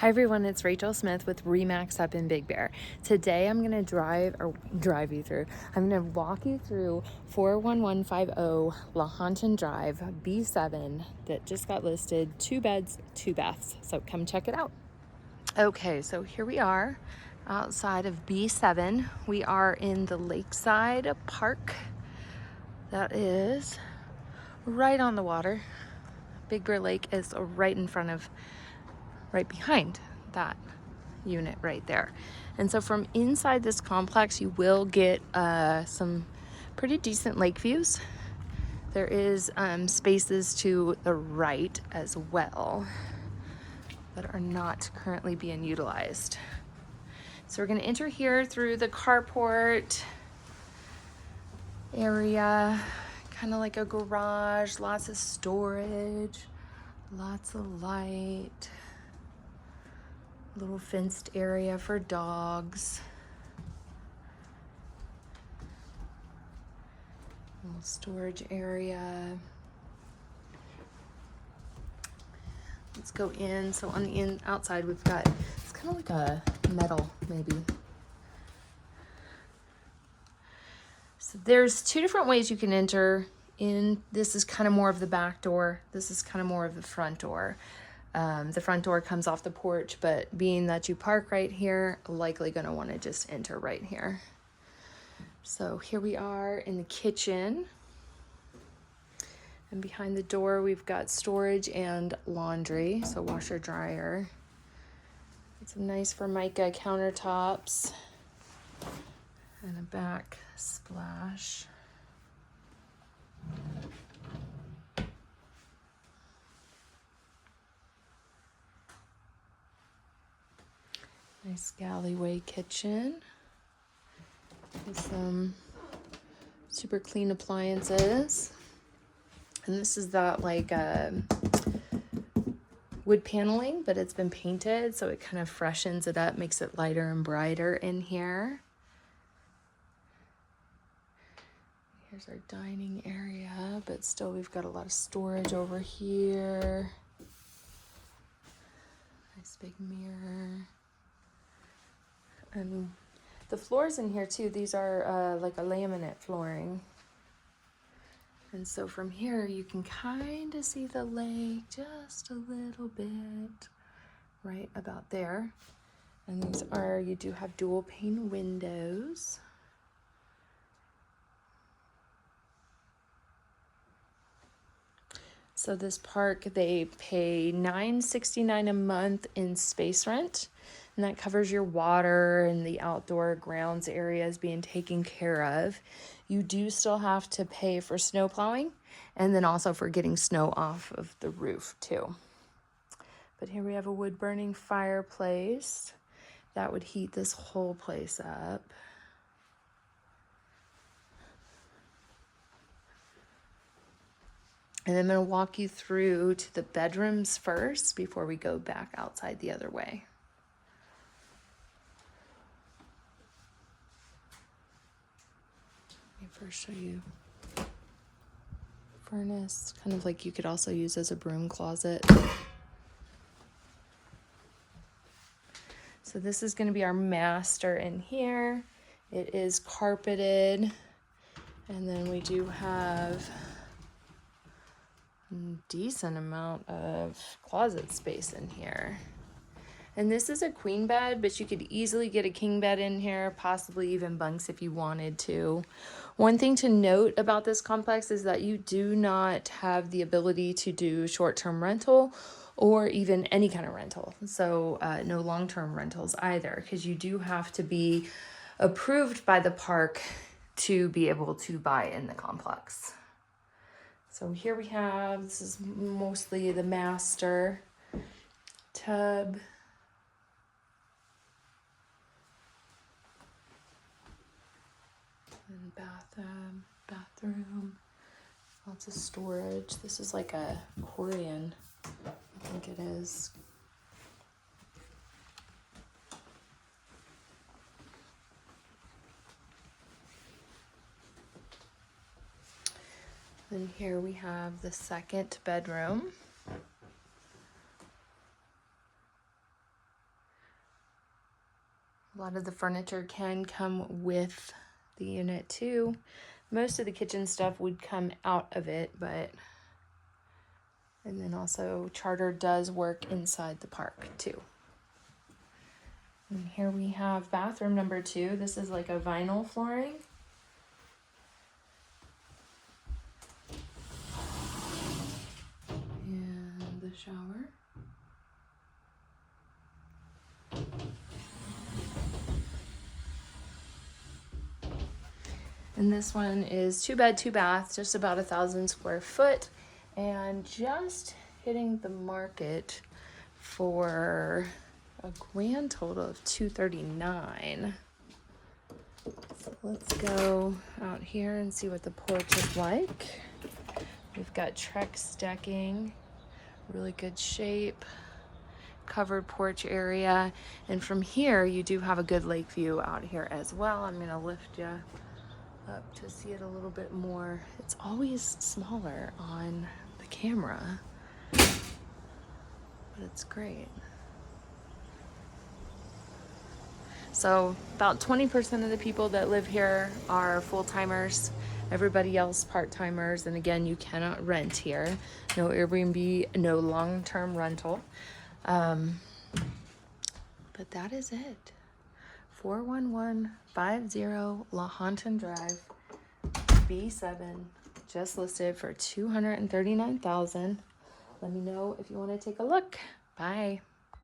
Hi everyone, it's Rachel Smith with REMAX up in Big Bear. Today I'm going to I'm going to walk you through 41150 La Hontan Drive, B7, that just got listed, 2 beds, 2 baths. So come check it out. Okay, so here we are outside of B7. We are in the Lakeside Park. That is right on the water. Big Bear Lake is right behind that unit right there. And so from inside this complex, you will get some pretty decent lake views. There is spaces to the right as well that are not currently being utilized. So we're going to enter here through the carport area, kind of like a garage, lots of storage, lots of light. Little fenced area for dogs. Little storage area. Let's go in. So on the outside we've got, it's kind of like a metal maybe. So there's 2 different ways you can enter in. This is kind of more of the back door. This is kind of more of the front door. The front door comes off the porch, but being that you park right here, likely going to want to just enter right here. So here we are in the kitchen. And behind the door, we've got storage and laundry, so washer, dryer. Some nice Formica countertops and a back splash. Nice alleyway kitchen with some super clean appliances. And this is that like wood paneling, but it's been painted, so it kind of freshens it up, makes it lighter and brighter in here. Here's our dining area, but still we've got a lot of storage over here. Nice big mirror. And the floors in here too, these are like a laminate flooring. And so from here you can kind of see the lake just a little bit right about there. And these are, you do have dual pane windows. So this park, they pay $9.69 a month in space rent, and that covers your water and the outdoor grounds areas being taken care of. You do still have to pay for snow plowing and then also for getting snow off of the roof too. But here we have a wood burning fireplace that would heat this whole place up. And I'm going to walk you through to the bedrooms first before we go back outside the other way. Let me first show you furnace, kind of like you could also use as a broom closet. So this is going to be our master in here. It is carpeted, and then we do have decent amount of closet space in here. And this is a queen bed, but you could easily get a king bed in here, possibly even bunks if you wanted to. One thing to note about this complex is that you do not have the ability to do short-term rental or even any kind of rental. So no long-term rentals either, because you do have to be approved by the park to be able to buy in the complex. So here we have, this is mostly the master tub. And bathroom, lots of storage. This is like a Korean, I think it is. Then here we have the second bedroom. A lot of the furniture can come with the unit too. Most of the kitchen stuff would come out of it, and then also Charter does work inside the park too. And here we have bathroom number 2. This is like a vinyl flooring. And the shower. And this one is 2 bed, 2 bath, just about 1,000 square foot, and just hitting the market for a grand total of $239. So let's go out here and see what the porch is like. We've got Trex decking, really good shape, covered porch area, and from here you do have a good lake view out here as well. I'm gonna lift you up to see it a little bit more. It's always smaller on the camera, but it's great. So about 20% of the people that live here are full-timers, everybody else part-timers, and again, you cannot rent here. No Airbnb, no long-term rental. But that is it. 41150 La Hontan Drive, B7, just listed for $239,000. Let me know if you want to take a look. Bye.